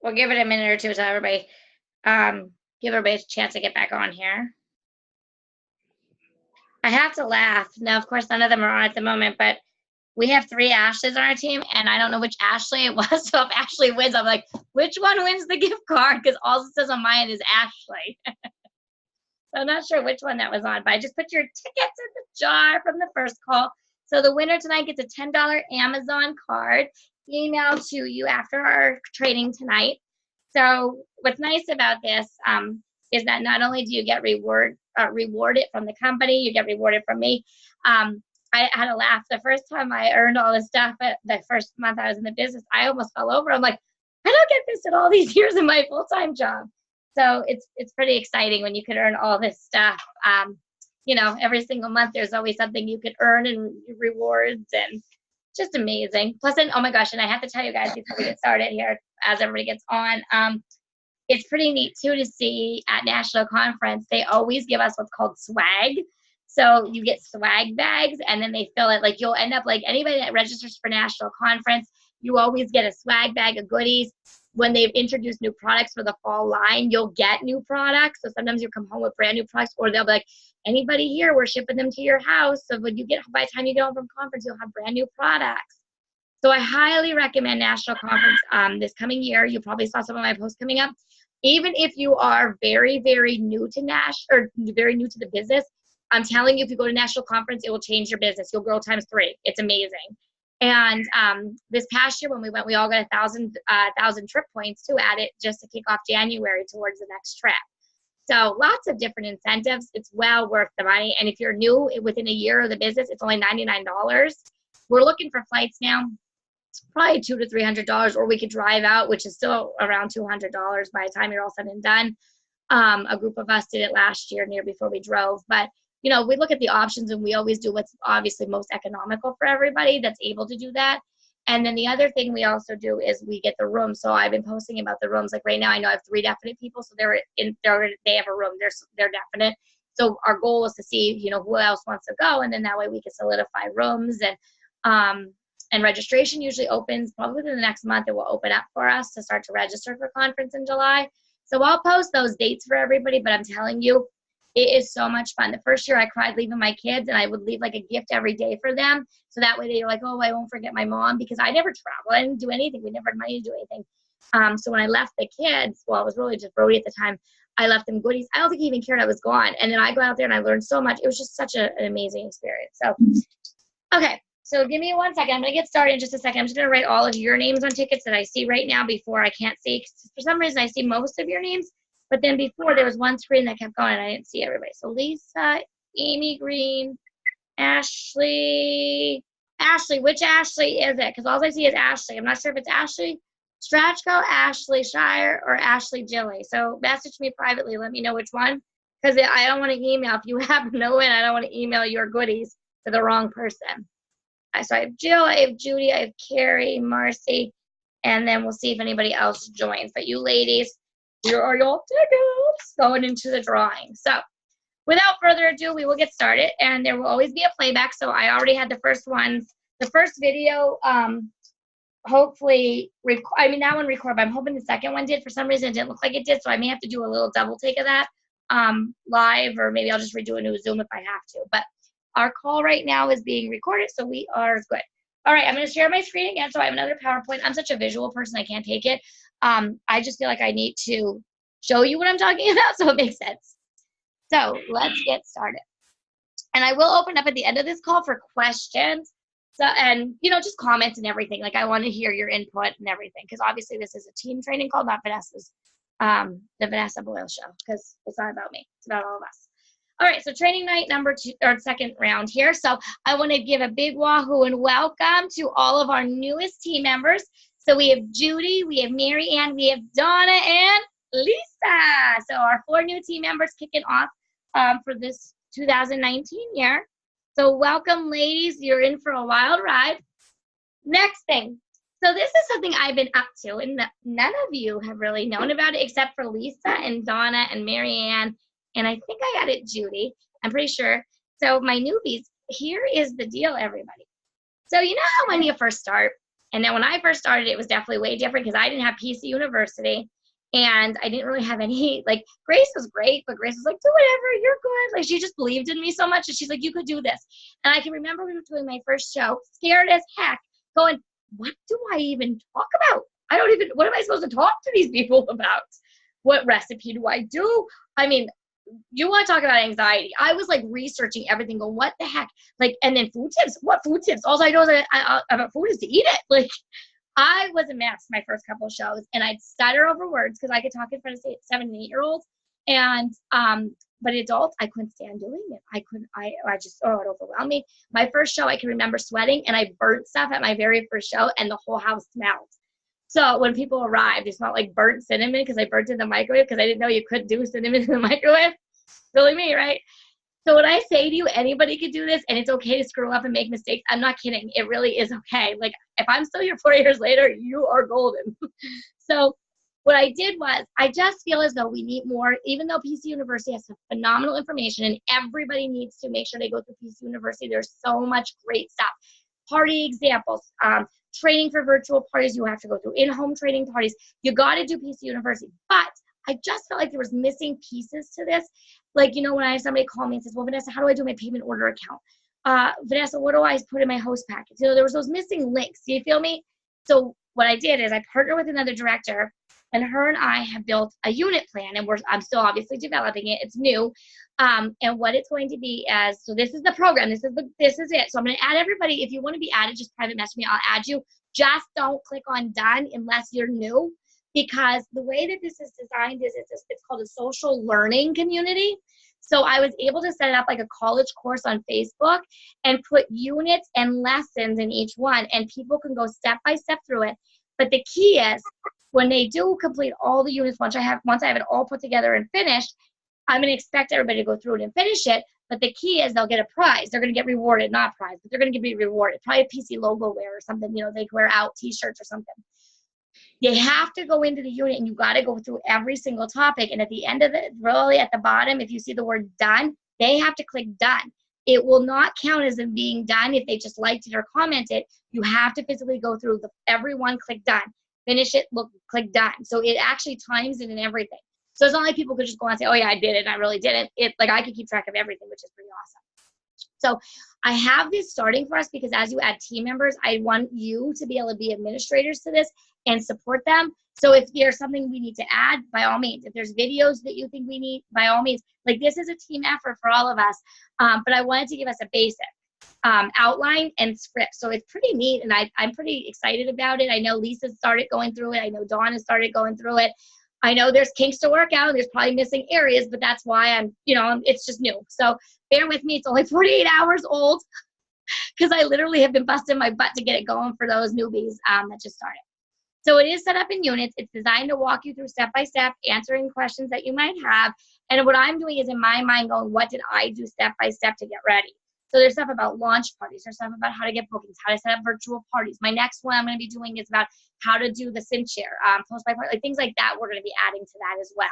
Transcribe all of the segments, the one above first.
we'll give it a minute or two to everybody, um, give everybody a chance to get back on here. I have to laugh. Now, of course, none of them are on at the moment, but we have 3 Ashleys on our team, and I don't know which Ashley it was. So if Ashley wins, I'm like, which one wins the gift card? Because all it says on mine is Ashley. So I'm not sure which one that was on, but I just put your tickets in the jar from the first call. So the winner tonight gets a $10 Amazon card emailed to you after our training tonight. So what's nice about this is that not only do you get rewarded from the company, you get rewarded from me. I had a laugh the first time I earned all this stuff. The first month I was in the business, I almost fell over. I'm like, I don't get this in all these years in my full-time job. So it's pretty exciting when you can earn all this stuff. You know, every single month there's always something you could earn and rewards, and just amazing. Plus, and oh my gosh, and I have to tell you guys before we get started here, as everybody gets on, it's pretty neat too to see at National Conference, they always give us what's called swag. So you get swag bags, and then they fill it, like you'll end up like anybody that registers for National Conference, you always get a swag bag of goodies. When they've introduced new products for the fall line, you'll get new products. So sometimes you come home with brand new products, or they'll be like, anybody here, we're shipping them to your house. So when you get, by the time you get home from conference, you'll have brand new products. So I highly recommend National Conference this coming year. You probably saw some of my posts coming up. Even if you are very, very new to Nash, or very new to the business, I'm telling you, if you go to National Conference, it will change your business. You'll grow times 3. It's amazing. And this past year when we went, we all got 1,000 trip points to add it just to kick off January towards the next trip. So lots of different incentives. It's well worth the money. And if you're new within a year of the business, it's only $99. We're looking for flights now, probably $200 to $300, or we could drive out, which is still around $200 by the time you're all said and done. A group of us did it last year before we drove. But you know, we look at the options, and we always do what's obviously most economical for everybody that's able to do that. And then the other thing we also do is we get the room. So I've been posting about the rooms. Like right now, I know I have 3 definite people, so they have a room. They're definite. So our goal is to see, you know, who else wants to go, and then that way we can solidify rooms. And registration usually opens probably within the next month. It will open up for us to start to register for conference in July. So I'll post those dates for everybody. But I'm telling you, it is so much fun. The first year I cried leaving my kids, and I would leave like a gift every day for them. So that way they're like, oh, I won't forget my mom, because I never travel. I didn't do anything. We never had money to do anything. So when I left the kids, well, it was really just Brody at the time, I left them goodies. I don't think he even cared I was gone. And then I go out there and I learned so much. It was just such an amazing experience. So, okay. So give me 1 second. I'm going to get started in just a second. I'm just going to write all of your names on tickets that I see right now before I can't see. For some reason, I see most of your names. But then before, there was one screen that kept going, and I didn't see everybody. So Lisa, Amy Green, Ashley. Ashley, which Ashley is it? Because all I see is Ashley. I'm not sure if it's Ashley Strachko, Ashley Shire, or Ashley Gilly. So message me privately. Let me know which one. Because I don't want to email. If you happen to win, I don't want to email your goodies to the wrong person. So I have Jill, I have Judy, I have Carrie, Marcy, and then we'll see if anybody else joins. But you ladies, here are your tickets going into the drawing. So without further ado, we will get started, and there will always be a playback. So I already had the first one, the first video, hopefully, that one recorded, but I'm hoping the second one did. For some reason, it didn't look like it did, so I may have to do a little double take of that live, or maybe I'll just redo a new Zoom if I have to. But our call right now is being recorded, so we are good. All right, I'm going to share my screen again. So I have another PowerPoint. I'm such a visual person, I can't take it. I just feel like I need to show you what I'm talking about so it makes sense. So let's get started. And I will open up at the end of this call for questions. So, and, you know, just comments and everything. Like, I want to hear your input and everything, because obviously this is a team training call, not Vanessa's, the Vanessa Boyle show, because it's not about me. It's about all of us. All right, so training night number 2, or second round here. So I want to give a big wahoo and welcome to all of our newest team members. So we have Judy, we have Mary Ann, we have Donna, and Lisa. So our 4 new team members kicking off for this 2019 year. So welcome, ladies. You're in for a wild ride. Next thing. So this is something I've been up to, and none of you have really known about it except for Lisa and Donna and Mary Ann. And I think I got it, Judy. I'm pretty sure. So my newbies, here is the deal, everybody. So you know how when you first start, And then when I first started, it was definitely way different because I didn't have PC University and I didn't really have any, like, Grace was great, but Grace was like, do whatever, you're good. Like, she just believed in me so much, and she's like, you could do this. And I can remember we were doing my first show, scared as heck, going, what do I even talk about? What am I supposed to talk to these people about? What recipe do I do? I mean, you want to talk about anxiety. I was like researching everything, going, what the heck? Like, and then food tips. What food tips? All I know is about food is to eat it. Like, I was a mess my first couple of shows, and I'd stutter over words because I could talk in front of 7 and 8-year-olds. And, but adults, I couldn't stand doing it. I just, it overwhelmed me. My first show, I can remember sweating, and I burnt stuff at my very first show, and the whole house smelled. So when people arrived, it smelled like burnt cinnamon because I burnt it in the microwave because I didn't know you could do cinnamon in the microwave. Silly me, right? So when I say to you, anybody could do this, and it's okay to screw up and make mistakes, I'm not kidding. It really is okay. Like, if I'm still here 4 years later, you are golden. So what I did was, I just feel as though we need more, even though PC University has some phenomenal information, and everybody needs to make sure they go through PC University. There's so much great stuff. Party examples, training for virtual parties you have to go through, in-home training parties. You got to do PC University. But I just felt like there was missing pieces to this. Like, you know, when I have somebody call me and says, well, Vanessa, how do I do my payment order account? Vanessa, what do I put in my host package? You know, there was those missing links. Do you feel me? So what I did is I partnered with another director, and her and I have built a unit plan, and I'm still obviously developing it. It's new. And what it's going to be as, so this is the program. This is it. So I'm going to add everybody. If you want to be added, just private message me. I'll add you. Just don't click on done unless you're new, because the way that this is designed is it's called a social learning community. So I was able to set it up like a college course on Facebook and put units and lessons in each one, and people can go step by step through it. But the key is, when they do complete all the units, once I have it all put together and finished, I'm going to expect everybody to go through it and finish it. But the key is they'll get a prize. They're going to get rewarded, not prize, but they're going to be rewarded. Probably a PC logo wear or something, you know, they wear out T-shirts or something. You have to go into the unit, and you got to go through every single topic. And at the end of it, really at the bottom, if you see the word done, they have to click done. It will not count as them being done if they just liked it or commented. You have to physically go through everyone, click done. Finish it, click done. So it actually times it and everything. So it's not like people could just go on and say, oh yeah, I did it, and I really did it. Like, I could keep track of everything, which is pretty awesome. So I have this starting for us because as you add team members, I want you to be able to be administrators to this and support them. So if there's something we need to add, by all means. If there's videos that you think we need, by all means. Like, this is a team effort for all of us. But I wanted to give us a basic outline and script. So it's pretty neat, and I'm pretty excited about it. I know Lisa started going through it. I know Dawn has started going through it. I know there's kinks to work out. There's probably missing areas, but that's why it's just new. So bear with me. It's only 48 hours old because I literally have been busting my butt to get it going for those newbies that just started. So it is set up in units. It's designed to walk you through step by step, answering questions that you might have. And what I'm doing is in my mind going, what did I do step by step to get ready? So there's stuff about launch parties. There's stuff about how to get bookings, how to set up virtual parties. My next one I'm going to be doing is about how to do the sim share, post by part, like things like that. We're going to be adding to that as well.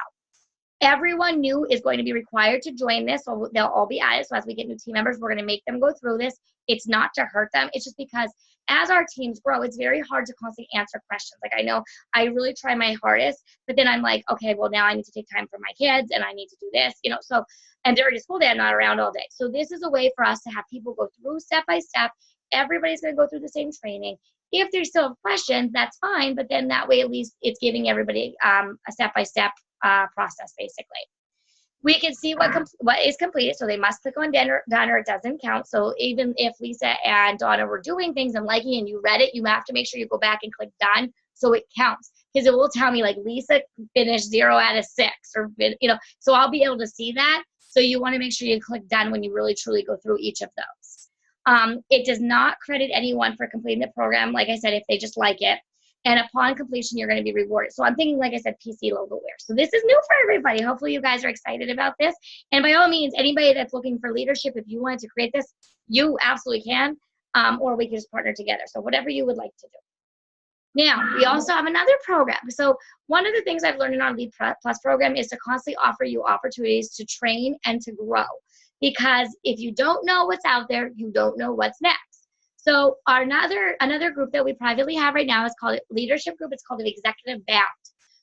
Everyone new is going to be required to join this, so they'll all be added. So as we get new team members, we're going to make them go through this. It's not to hurt them. It's just because as our teams grow, it's very hard to constantly answer questions. Like, I know I really try my hardest, but then I'm like, okay, well, now I need to take time for my kids and I need to do this, so, and during the school day, I'm not around all day. So this is a way for us to have people go through step by step. Everybody's going to go through the same training. If they still have questions, that's fine. But then that way, at least it's giving everybody a step-by-step process, basically. We can see what is completed, so they must click on done or it doesn't count. So even if Lisa and Donna were doing things and liking and you read it, you have to make sure you go back and click done so it counts. Because it will tell me, like, Lisa finished 0 out of 6, or, so I'll be able to see that. So you want to make sure you click done when you really, truly go through each of those. It does not credit anyone for completing the program, like I said, if they just like it. And upon completion, you're going to be rewarded. So I'm thinking, like I said, PC logo wear. So this is new for everybody. Hopefully you guys are excited about this. And by all means, anybody that's looking for leadership, if you wanted to create this, you absolutely can, or we can just partner together. So whatever you would like to do. Now, we also have another program. So one of the things I've learned in our Lead Plus program is to constantly offer you opportunities to train and to grow. Because if you don't know what's out there, you don't know what's next. So our another group that we privately have right now is called Leadership Group. It's called the Executive Bound.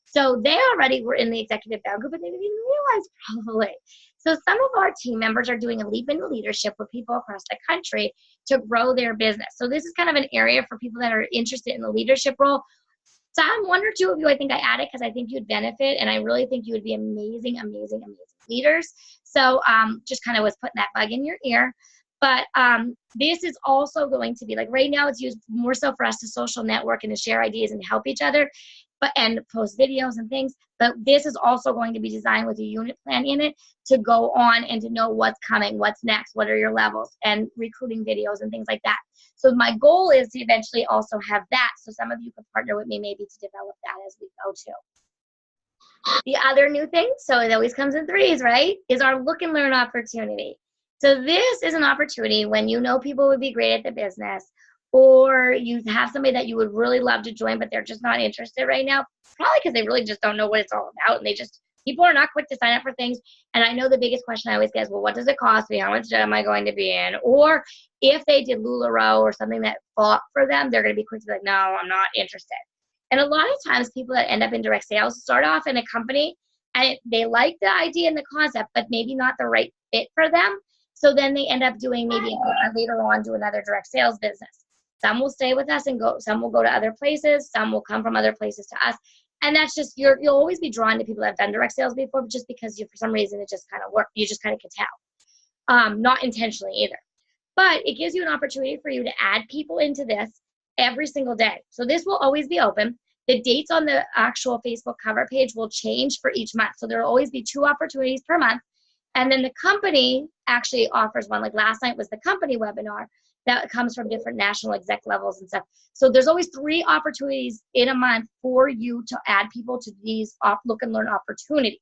So they already were in the Executive Bound group, but they didn't even realize probably. So some of our team members are doing a leap into leadership with people across the country to grow their business. So this is kind of an area for people that are interested in the leadership role. Some, one or two of you, I think I added because I think you'd benefit, and I really think you would be amazing, amazing, amazing leaders. So just kind of was putting that bug in your ear. But this is also going to be, like right now it's used more so for us to social network and to share ideas and help each other, and post videos and things. But this is also going to be designed with a unit plan in it to go on and to know what's coming, what's next, what are your levels, and recruiting videos and things like that. So my goal is to eventually also have that. So some of you could partner with me maybe to develop that as we go too. The other new thing, so it always comes in threes, right, is our look and learn opportunity. So this is an opportunity when you know people would be great at the business, or you have somebody that you would really love to join, but they're just not interested right now, probably because they really just don't know what it's all about. And people are not quick to sign up for things. And I know the biggest question I always get is, well, what does it cost me? How much debt am I going to be in? Or if they did LuLaRoe or something that fought for them, they're going to be quick to be like, no, I'm not interested. And a lot of times people that end up in direct sales start off in a company and they like the idea and the concept, but maybe not the right fit for them. So then they end up doing maybe later on do another direct sales business. Some will stay with us and go, some will go to other places, some will come from other places to us. And that's just, you'll always be drawn to people that have done direct sales before, just because for some reason it just kind of worked. You just kind of can tell. Not intentionally either. But it gives you an opportunity for you to add people into this every single day. So this will always be open. The dates on the actual Facebook cover page will change for each month. So there will always be 2 opportunities per month. And then the company actually offers one. Like last night was the company webinar that comes from different national exec levels and stuff. So there's always 3 opportunities in a month for you to add people to these look and learn opportunities.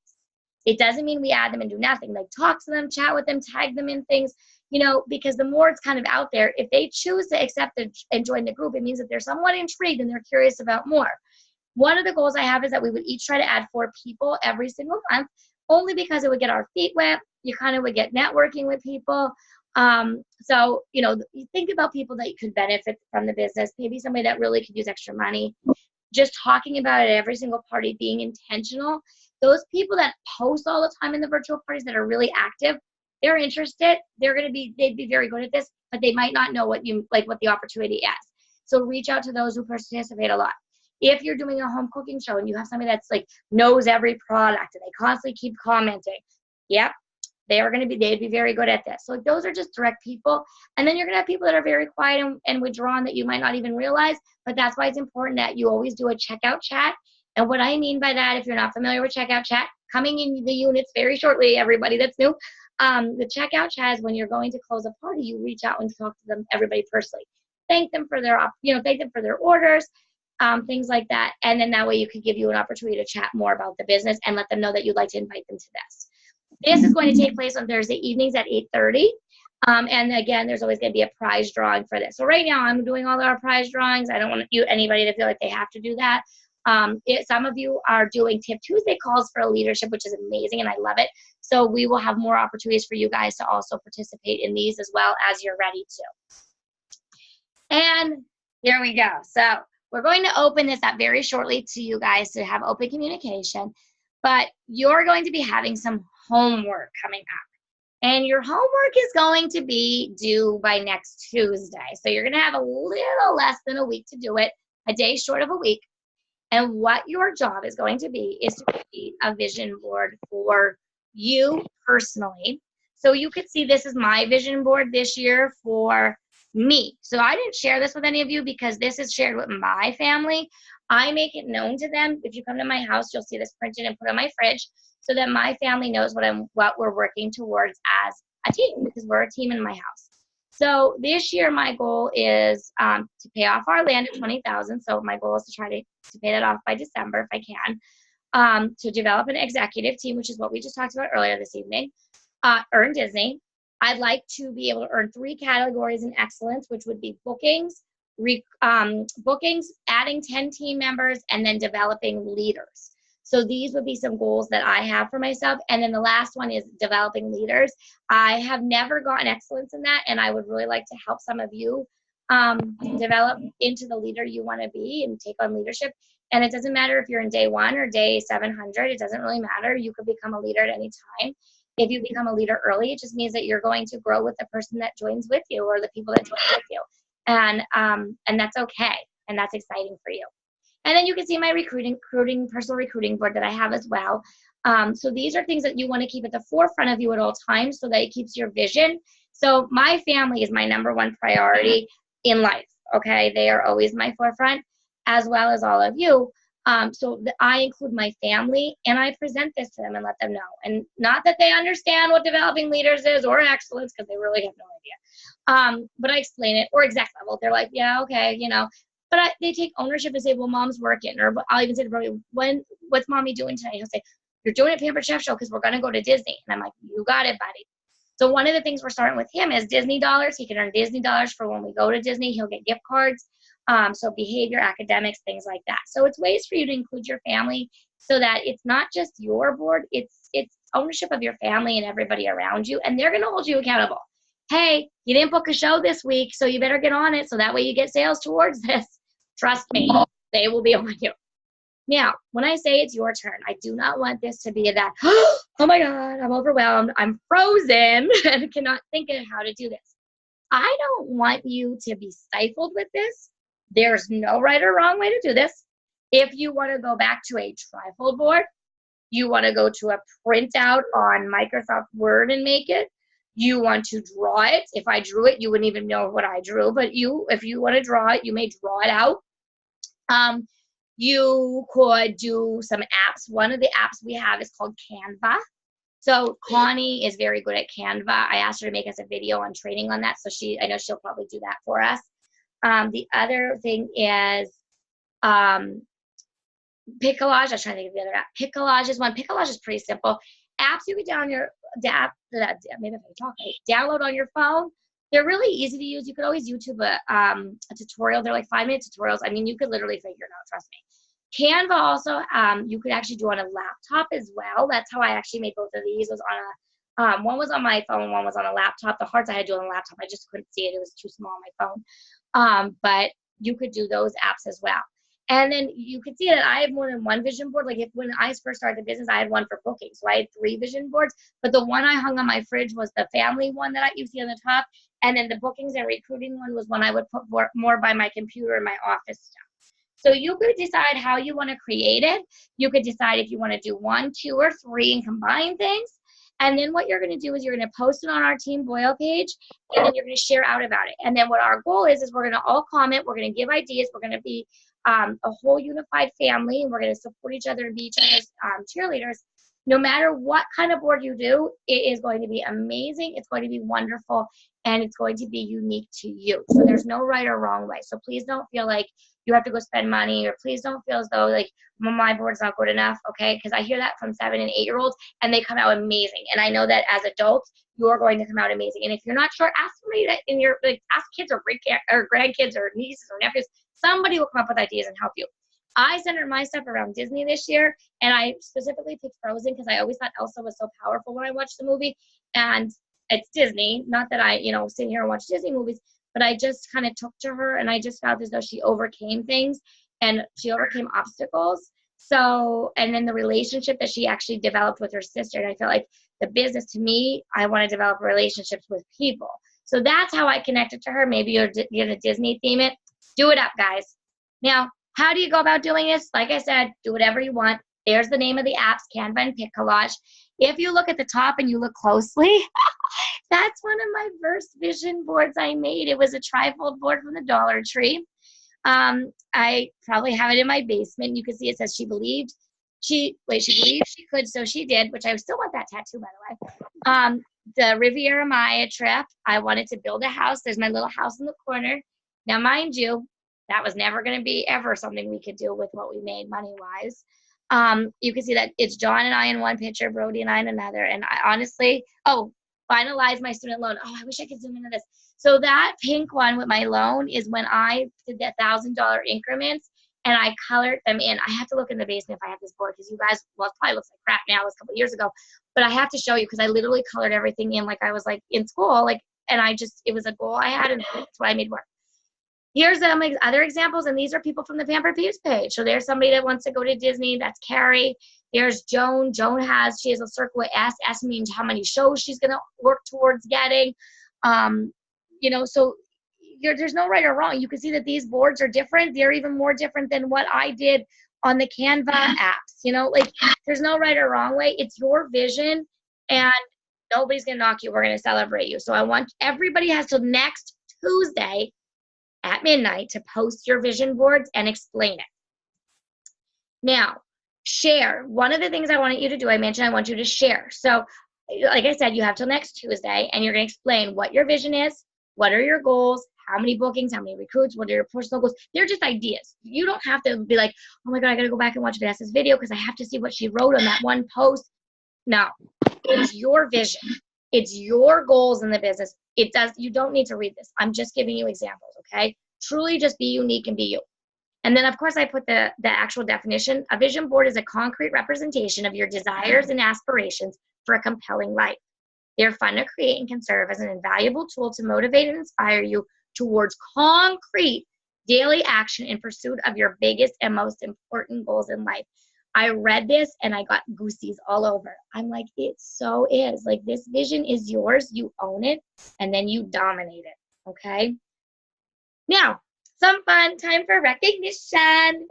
It doesn't mean we add them and do nothing. Like talk to them, chat with them, tag them in things, because the more it's kind of out there, if they choose to accept and join the group, it means that they're somewhat intrigued and they're curious about more. One of the goals I have is that we would each try to add 4 people every single month, only because it would get our feet wet. You kind of would get networking with people. So, you think about people that you could benefit from the business, maybe somebody that really could use extra money, just talking about it at every single party, being intentional. Those people that post all the time in the virtual parties that are really active, they're interested. They'd be very good at this, but they might not know what the opportunity is. So reach out to those who participate a lot. If you're doing a home cooking show and you have somebody that's like knows every product and they constantly keep commenting, yep, they'd be very good at this. So those are just direct people. And then you're going to have people that are very quiet and withdrawn that you might not even realize, but that's why it's important that you always do a checkout chat. And what I mean by that, if you're not familiar with checkout chat, coming in the units very shortly, everybody that's new, the checkout chat is when you're going to close a party, you reach out and talk to them, everybody personally. Thank them for their orders, things like that. And then that way you could give you an opportunity to chat more about the business and let them know that you'd like to invite them to this. This is going to take place on Thursday evenings at 8:30. And again, there's always going to be a prize drawing for this. So right now I'm doing all our prize drawings. I don't want anybody to feel like they have to do that. Some of you are doing Tip Tuesday calls for leadership, which is amazing, and I love it. So we will have more opportunities for you guys to also participate in these as well as you're ready to. And here we go. So we're going to open this up very shortly to you guys to have open communication, but you're going to be having some homework coming up. And your homework is going to be due by next Tuesday. So you're going to have a little less than a week to do it, a day short of a week. And what your job is going to be is to create a vision board for you personally. So you could see this is my vision board this year for me. So I didn't share this with any of you because this is shared with my family. I make it known to them. If you come to my house, you'll see this printed and put on my fridge so that my family knows what we're working towards as a team, because we're a team in my house. So this year, my goal is to pay off our land at $20,000. So my goal is to try to pay that off by December if I can. To develop an executive team, which is what we just talked about earlier this evening. Earn Disney. I'd like to be able to earn 3 categories in excellence, which would be bookings, adding 10 team members, and then developing leaders. So these would be some goals that I have for myself. And then the last one is developing leaders. I have never gotten excellence in that, and I would really like to help some of you develop into the leader you want to be and take on leadership. And it doesn't matter if you're in day 1 or day 700. It doesn't really matter. You could become a leader at any time. If you become a leader early, it just means that you're going to grow with the person that joins with you or the people that join with you. And that's okay. And that's exciting for you. And then you can see my personal recruiting board that I have as well. So these are things that you want to keep at the forefront of you at all times so that it keeps your vision. So my family is my number 1 priority in life. Okay. They are always my forefront, as well as all of you. So I include my family and I present this to them and let them know. And not that they understand what developing leaders is or excellence, because they really have no idea. But I explain it, or exec level. They're like, yeah, okay, you know. But they take ownership and say, well, mom's working. Or I'll even say to Brody, what's mommy doing tonight? He'll say, you're doing a Pampered Chef show because we're going to go to Disney. And I'm like, you got it, buddy. So one of the things we're starting with him is Disney dollars. He can earn Disney dollars for when we go to Disney. He'll get gift cards. So behavior, academics, things like that. So it's ways for you to include your family so that it's not just your board. It's ownership of your family and everybody around you. And they're going to hold you accountable. Hey, you didn't book a show this week, so you better get on it. So that way you get sales towards this. Trust me, they will be on you. Now, when I say it's your turn, I do not want this to be that, oh my God, I'm overwhelmed, I'm frozen, and cannot think of how to do this. I don't want you to be stifled with this. There's no right or wrong way to do this. If you want to go back to a trifold board, you want to go to a printout on Microsoft Word and make it. You want to draw it. If I drew it, you wouldn't even know what I drew. But if you want to draw it, you may draw it out. You could do some apps. One of the apps we have is called Canva. So Connie is very good at Canva. I asked her to make us a video on training on that. So I know she'll probably do that for us. The other thing is Piccolage. I was trying to think of the other app. Piccolage is one. Piccolage is pretty simple. Apps you could download on your phone. They're really easy to use. You could always YouTube a tutorial. They're like 5-minute tutorials. I mean, you could literally figure it out, trust me. Canva also, you could actually do on a laptop as well. That's how I actually made both of these. Was on a one was on my phone, one was on a laptop. The hearts I had to do on a laptop, I just couldn't see it. It was too small on my phone. But you could do those apps as well. And then you could see that I have more than one vision board. Like when I first started the business, I had one for booking. So I had 3 vision boards. But the one I hung on my fridge was the family one that you see on the top. And then the bookings and recruiting one was one I would put more by my computer in my office stuff. So you could decide how you want to create it. You could decide if you want to do 1, 2, or 3 and combine things. And then what you're going to do is you're going to post it on our Team Boyle page, and then you're going to share out about it. And then what our goal is we're going to all comment. We're going to give ideas. We're going to be a whole unified family, and we're going to support each other and be each other's cheerleaders. No matter what kind of board you do, it is going to be amazing. It's going to be wonderful, and it's going to be unique to you. So there's no right or wrong way. So please don't feel like you have to go spend money, or please don't feel as though like my board's not good enough, okay? Because I hear that from 7- and 8-year-olds, and they come out amazing. And I know that as adults, you're going to come out amazing. And if you're not sure, ask somebody that ask kids or grandkids or nieces or nephews. Somebody will come up with ideas and help you. I centered my stuff around Disney this year, and I specifically picked Frozen because I always thought Elsa was so powerful when I watched the movie. And it's Disney. Not that I, sit here and watch Disney movies, but I just kind of took to her, and I just felt as though she overcame things and she overcame obstacles. So, and then the relationship that she actually developed with her sister. And I felt like the business, to me, I want to develop relationships with people. So that's how I connected to her. Maybe you're going to Disney theme it. Do it up, guys. Now, how do you go about doing this? Like I said, do whatever you want. There's the name of the apps, Canva and Piccolage. If you look at the top and you look closely, that's one of my first vision boards I made. It was a trifold board from the Dollar Tree. I probably have it in my basement. You can see it says she believed she could, so she did, which I still want that tattoo, by the way. The Riviera Maya trip, I wanted to build a house. There's my little house in the corner. Now, mind you, that was never going to be ever something we could do with what we made money-wise. You can see that it's John and I in one picture, Brody and I in another. And I honestly, finalize my student loan. Oh, I wish I could zoom into this. So that pink one with my loan is when I did that $1,000 increments and I colored them in. I have to look in the basement if I have this board because you guys, well, it probably looks like crap now. It was a couple of years ago. But I have to show you because I literally colored everything in like I was like in school. And it was a goal I had and that's what I made work. Here's other examples, and these are people from the Pampered Peeps page. So there's somebody that wants to go to Disney. That's Carrie. There's Joan. She has a circle with S. S means how many shows she's going to work towards getting. So there's no right or wrong. You can see that these boards are different. They're even more different than what I did on the Canva apps. There's no right or wrong way. It's your vision, and nobody's going to knock you. We're going to celebrate you. So I want everybody has till next Tuesday at midnight to post your vision boards and explain it. Now, share. One of the things I want you to do, I mentioned I want you to share. So like I said, you have till next Tuesday, and you're going to explain what your vision is, what are your goals, how many bookings, how many recruits, what are your personal goals. They're just ideas. You don't have to be like, oh my God, I got to go back and watch Vanessa's video because I have to see what she wrote on that one post. No, it's your vision. It's your goals in the business. You don't need to read this. I'm just giving you examples, okay? Truly just be unique and be you. And then, of course, I put the actual definition. A vision board is a concrete representation of your desires and aspirations for a compelling life. They're fun to create and can serve as an invaluable tool to motivate and inspire you towards concrete daily action in pursuit of your biggest and most important goals in life. I read this and I got goosies all over. I'm like, it so is. Like, this vision is yours. You own it, and then you dominate it, okay? Now, some fun time for recognition.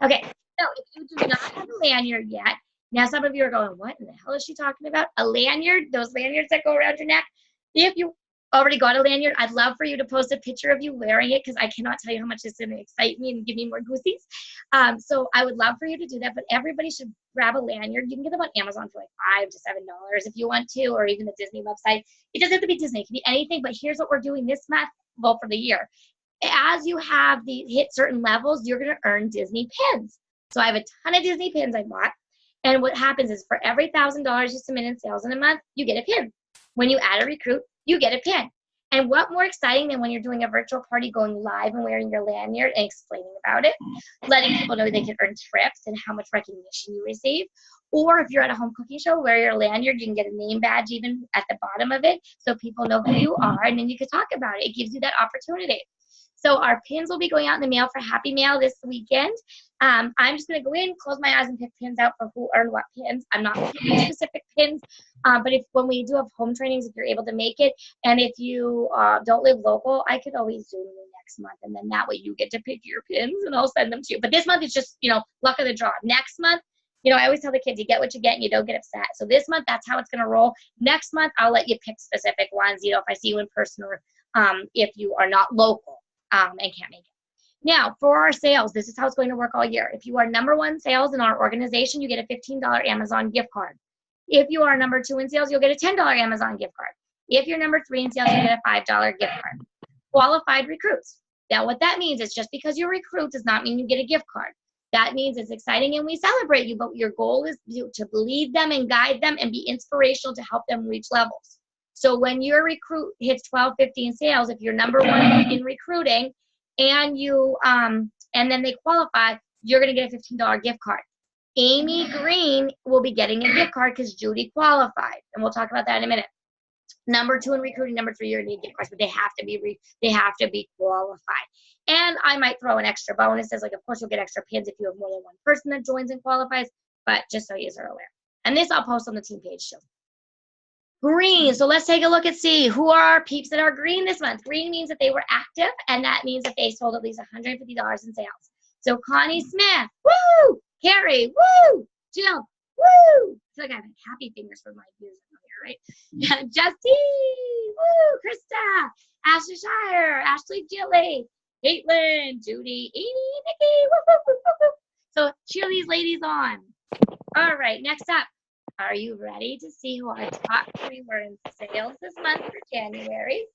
Okay, so if you do not have a lanyard yet, now some of you are going, what in the hell is she talking about? A lanyard, those lanyards that go around your neck. If you already got a lanyard, I'd love for you to post a picture of you wearing it, because I cannot tell you how much it's going to excite me and give me more goosies. So I would love for you to do that, but everybody should grab a lanyard. You can get them on Amazon for like $5 to $7 if you want to, or even the Disney website. It doesn't have to be Disney. It can be anything, but here's what we're doing this month, well, for the year. As you have hit certain levels, you're going to earn Disney pins. So I have a ton of Disney pins I bought. And what happens is for every $1,000 you submit in sales in a month, you get a pin. When you add a recruit, you get a pin. And what more exciting than when you're doing a virtual party, going live and wearing your lanyard and explaining about it, letting people know they can earn trips and how much recognition you receive. Or if you're at a home cooking show, wear your lanyard, you can get a name badge even at the bottom of it so people know who you are, and then you can talk about it. It gives you that opportunity. So our pins will be going out in the mail for Happy Mail this weekend. I'm just going to go in, close my eyes, and pick pins out for who earned what pins. I'm not picking specific pins, but when we do have home trainings, if you're able to make it, and if you don't live local, I could always Zoom you next month, and then that way you get to pick your pins, and I'll send them to you. But this month, it's just, luck of the draw. Next month, I always tell the kids, you get what you get and you don't get upset. So this month, that's how it's going to roll. Next month, I'll let you pick specific ones, if I see you in person, or if you are not local and can't make it. Now, for our sales, this is how it's going to work all year. If you are #1 sales in our organization, you get a $15 Amazon gift card. If you are #2 in sales, you'll get a $10 Amazon gift card. If you're #3 in sales, you get a $5 gift card. Qualified recruits. Now, what that means is just because you're a recruit does not mean you get a gift card. That means it's exciting and we celebrate you, but your goal is to lead them and guide them and be inspirational to help them reach levels. So when your recruit hits 12, 15 sales, if you're #1 in recruiting and you and then they qualify, you're going to get a $15 gift card. Amy Green will be getting a gift card because Judy qualified, and we'll talk about that in a minute. #2 in recruiting, #3, you're going to get gift cards, but they have to be qualified. And I might throw in extra bonuses, like of course you'll get extra pins if you have more than one person that joins and qualifies, but just so you are aware. And this I'll post on the team page too. Green. So let's take a look and see who are our peeps that are green this month. Green means that they were active, and that means that they sold at least $150 in sales. So Connie Smith, woo! Carrie, woo! Jill, woo! I feel like I have happy fingers for my music over here, right? Justine, woo! Krista, Ashley Shire, Ashley Gilly, Caitlin, Judy, Amy, Nikki, woo, woo, woo, woo, woo. So cheer these ladies on. All right, next up. Are you ready to see who our top 3 were in sales this month for January?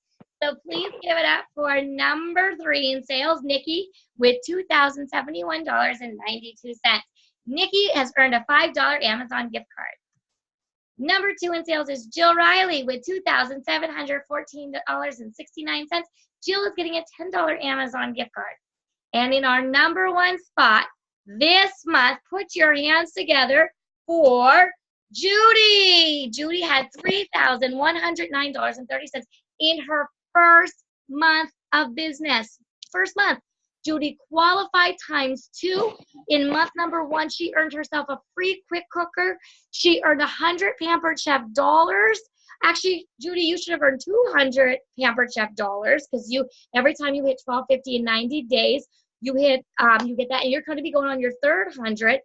So please give it up for #3 in sales, Nikki, with $2,071.92. Nikki has earned a $5 Amazon gift card. #2 in sales is Jill Riley with $2,714.69. Jill is getting a $10 Amazon gift card. And in our #1 spot this month, put your hands together for Judy. Judy had $3,109.30 in her first month of business. First month. Judy qualified ×2. In month number 1, she earned herself a free quick cooker. She earned 100 Pampered Chef dollars. Actually, Judy, you should have earned 200 Pampered Chef dollars because every time you hit 1250 in 90 days, you get that, and you're going to be going on your third 100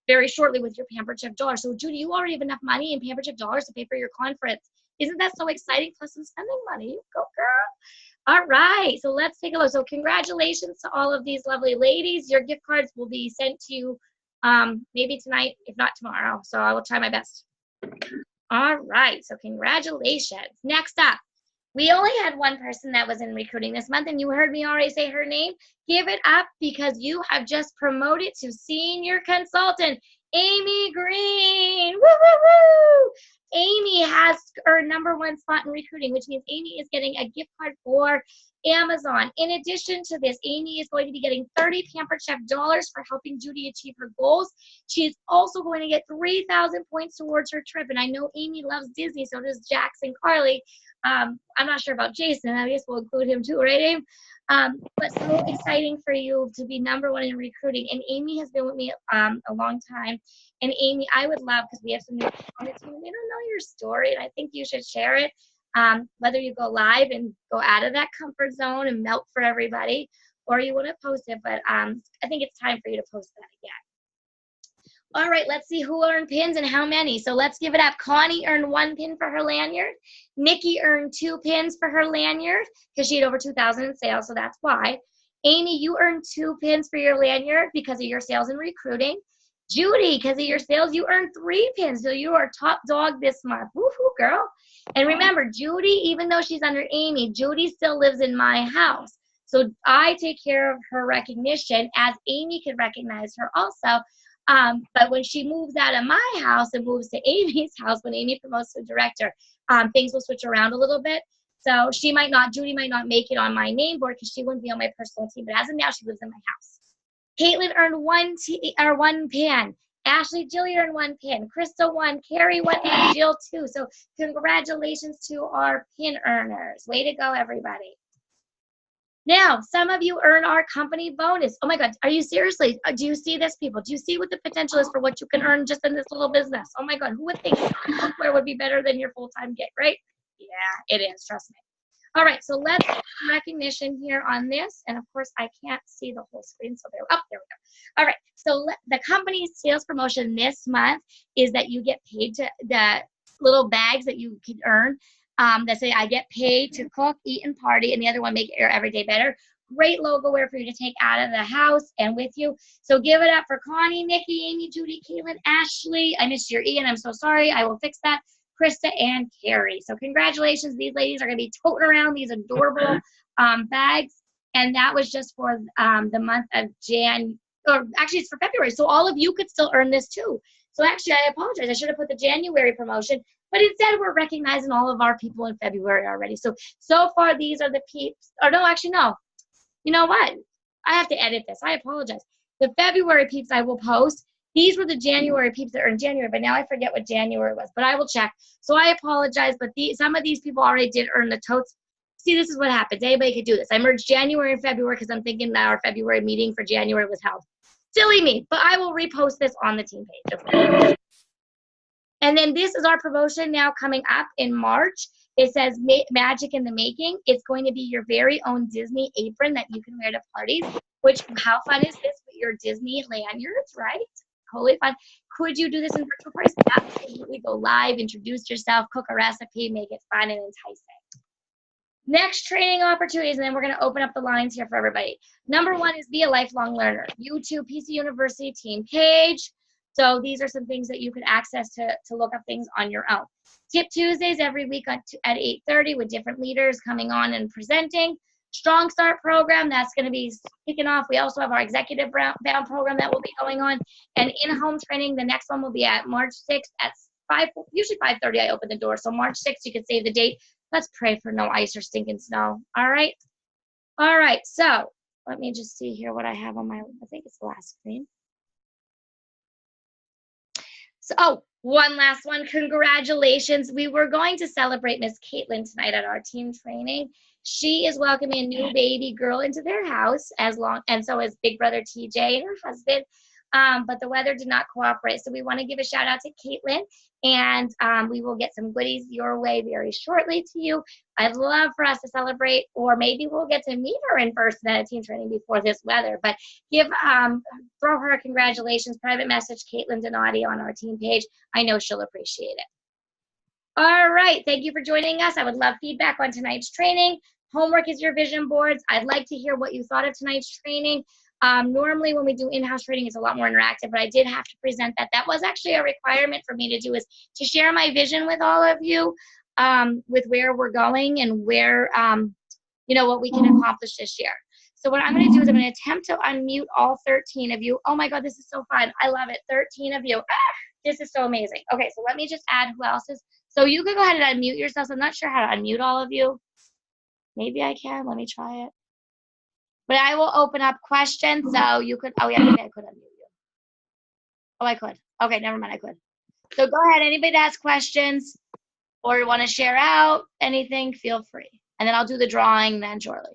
very shortly with your Pampered Chef dollars. So, Judy, you already have enough money in Pampered Chef dollars to pay for your conference. Isn't that so exciting? Plus some spending money. Go, girl. All right, so let's take a look. So congratulations to all of these lovely ladies. Your gift cards will be sent to you maybe tonight, if not tomorrow. So I will try my best. All right, so congratulations. Next up, we only had one person that was in recruiting this month, and you heard me already say her name. Give it up because you have just promoted to senior consultant, Amy Green. Woo, woo, woo! Amy has her #1 spot in recruiting, which means Amy is getting a gift card for Amazon. In addition to this, Amy is going to be getting 30 Pampered Chef dollars for helping Judy achieve her goals. She's also going to get 3,000 points towards her trip. And I know Amy loves Disney, so does Jax and Carly. I'm not sure about Jason. I guess we'll include him too, right, Amy? But so exciting for you to be #1 in recruiting. And Amy has been with me a long time. And Amy, I would love, because we have some new people on the team, they don't know your story, and I think you should share it. Whether you go live and go out of that comfort zone and melt for everybody, or you want to post it, but I think it's time for you to post that again. All right, let's see who earned pins and how many. So let's give it up. Connie earned 1 pin for her lanyard. Nikki earned 2 pins for her lanyard because she had over 2,000 in sales, so that's why. Amy, you earned 2 pins for your lanyard because of your sales and recruiting. Judy, because of your sales, you earned 3 pins, so you are top dog this month. Woohoo, girl. And remember, Judy, even though she's under Amy, Judy still lives in my house. So I take care of her recognition as Amy could recognize her also. But when she moves out of my house and moves to Amy's house, when Amy promotes to director, things will switch around a little bit. So Judy might not make it on my name board because she wouldn't be on my personal team. But as of now, she lives in my house. Caitlin earned 1 pin. Ashley, Jilly earned 1 pin. Krista 1, Carrie 1, and Jill 2. So congratulations to our pin earners. Way to go, everybody. Now, some of you earn our company bonus. Oh my God, are you seriously? Do you see this, people? Do you see what the potential is for what you can earn just in this little business? Oh my God, who would think software would be better than your full-time gig, right? Yeah, it is, trust me. All right, so let's get recognition here on this. And of course, I can't see the whole screen, so there we go. All right, so the company's sales promotion this month is that you get paid to the little bags that you can earn that say, I get paid to cook, eat, and party, and the other one, make your everyday better. Great logo wear for you to take out of the house and with you. So give it up for Connie, Nikki, Amy, Judy, Caitlin, Ashley. I missed your Ian. I'm so sorry. I will fix that. Krista and Carrie. So congratulations. These ladies are going to be toting around these adorable bags. And that was just for the month of actually it's for February. So all of you could still earn this too. So actually, I apologize. I should have put the January promotion, but instead we're recognizing all of our people in February already. So far, these are the peeps. Or no, actually, no. You know what? I have to edit this. I apologize. The February peeps I will post. These were the January peeps that are in January, but now I forget what January was, but I will check. So I apologize, but some of these people already did earn the totes. See, this is what happens. Anybody could do this. I merged January and February because I'm thinking that our February meeting for January was held. Silly me, but I will repost this on the team page. And then this is our promotion now coming up in March. It says Magic in the Making. It's going to be your very own Disney apron that you can wear to parties, which, how fun is this with your Disney lanyards, right? Totally fun. Could you do this in virtual parties? Absolutely. Go live, introduce yourself, cook a recipe, make it fun and enticing. Next training opportunities, and then we're going to open up the lines here for everybody. #1 is be a lifelong learner. YouTube, PC University team page. So these are some things that you can access to look up things on your own. Tip Tuesdays every week at 8:30 with different leaders coming on and presenting. Strong Start program, that's going to be kicking off. We also have our Executive Bound program that will be going on. And in-home training, the next one will be at March 6th at usually 5:30 I open the door. So March 6th, you can save the date. Let's pray for no ice or stinking snow. All right? All right, so let me just see here what I have on my, I think it's the last screen. So, one last one. Congratulations. We were going to celebrate Miss Caitlin tonight at our team training. She is welcoming a new baby girl into their house, and so is big brother TJ and her husband. But the weather did not cooperate. So we want to give a shout out to Caitlin, and we will get some goodies your way very shortly to you. I'd love for us to celebrate, or maybe we'll get to meet her in person at a team training before this weather. But throw her a congratulations, private message Caitlin Donati on our team page. I know she'll appreciate it. All right, thank you for joining us. I would love feedback on tonight's training. Homework is your vision boards. I'd like to hear what you thought of tonight's training. Normally when we do in-house training, it's a lot more interactive, but I did have to present that. That was actually a requirement for me to do, is to share my vision with all of you, with where we're going and where, what we can accomplish this year. So what I'm going to do is I'm going to attempt to unmute all 13 of you. Oh my God, this is so fun. I love it. 13 of you. This is so amazing. Okay, so let me just add who else is. So you can go ahead and unmute yourselves. I'm not sure how to unmute all of you. Maybe I can. Let me try it. But I will open up questions, so you could, oh yeah, maybe I could unmute you. Oh, I could. Okay, never mind, I could. So go ahead, anybody that has questions or want to share out anything, feel free. And then I'll do the drawing then shortly.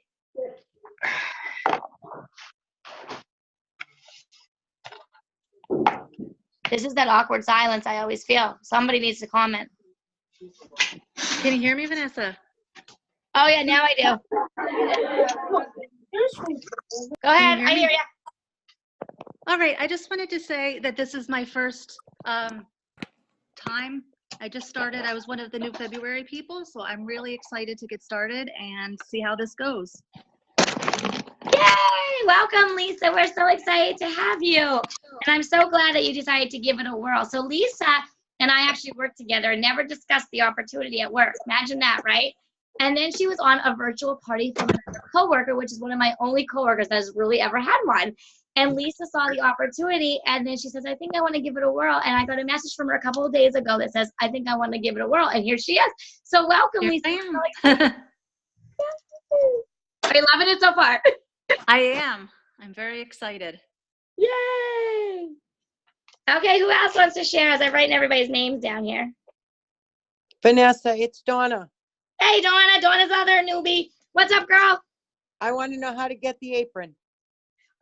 This is that awkward silence I always feel. Somebody needs to comment. Can you hear me, Vanessa? Oh yeah, now I do. Go ahead, I hear you. All right, I just wanted to say that this is my first time. I just started. I was one of the new February people, so I'm really excited to get started and see how this goes. Yay! Welcome, Lisa. We're so excited to have you. And I'm so glad that you decided to give it a whirl. So Lisa and I actually worked together and never discussed the opportunity at work. Imagine that, right? And then she was on a virtual party from her coworker, which is one of my only coworkers that has really ever had one. And Lisa saw the opportunity, and then she says, I think I want to give it a whirl. And I got a message from her a couple of days ago that says, I think I want to give it a whirl. And here she is. So welcome, Here Lisa. I Are you loving it so far? I am. I'm very excited. Yay! Okay, who else wants to share as I'm writing everybody's names down here? Vanessa, it's Donna. Hey, Donna. Donna's other newbie. What's up, girl? I want to know how to get the apron.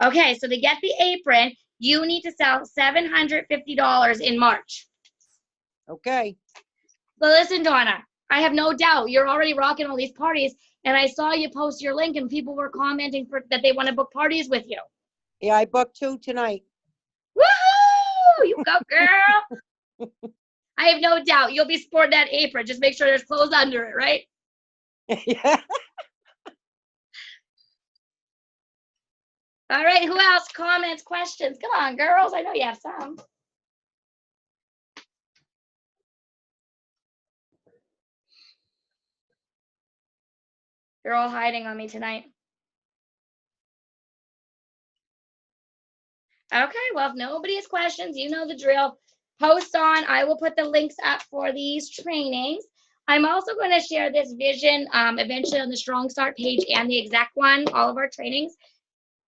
Okay, so to get the apron, you need to sell $750 in March. Okay. But listen, Donna, I have no doubt you're already rocking all these parties, and I saw you post your link, and people were commenting that they want to book parties with you. Yeah, I booked 2 tonight. Woohoo! You go, girl. I have no doubt you'll be sporting that apron. Just make sure there's clothes under it, right? Yeah. All right, who else? Comments, questions? Come on, girls. I know you have some. You're all hiding on me tonight. Okay, well, if nobody has questions, you know the drill. Post on. I will put the links up for these trainings. I'm also going to share this vision eventually on the Strong Start page and the exact one, all of our trainings.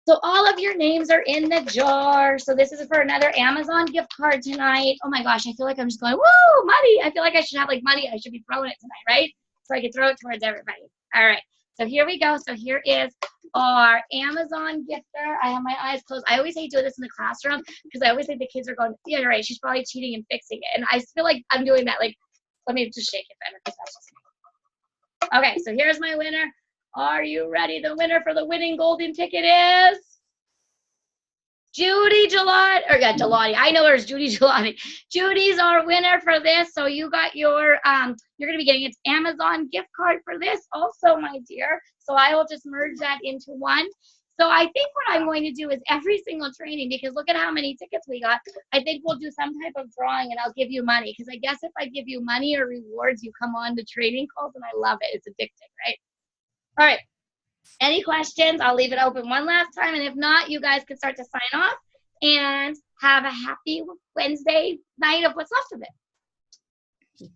So all of your names are in the jar. So this is for another Amazon gift card tonight. Oh my gosh, I feel like I'm just going, woo, money. I feel like I should have like money. I should be throwing it tonight, right? So I can throw it towards everybody. All right, so here we go. So here is our Amazon gifter. I have my eyes closed. I always hate doing this in the classroom because I always think the kids are going, yeah, you're right. She's probably cheating and fixing it. And I feel like I'm doing that. Like, let me just shake it better because that's just me. Okay, so here's my winner. Are you ready? The winner for the winning golden ticket is Judy Gelati, or yeah, Gelati. I know there's Judy Gelati. Judy's our winner for this. So you got your, you're gonna be getting an Amazon gift card for this also, my dear. So I will just merge that into one. So I think what I'm going to do is every single training, because look at how many tickets we got. I think we'll do some type of drawing and I'll give you money. Because I guess if I give you money or rewards, you come on to training calls and I love it. It's addicting, right? All right. Any questions? I'll leave it open one last time. And if not, you guys can start to sign off and have a happy Wednesday night of what's left of it.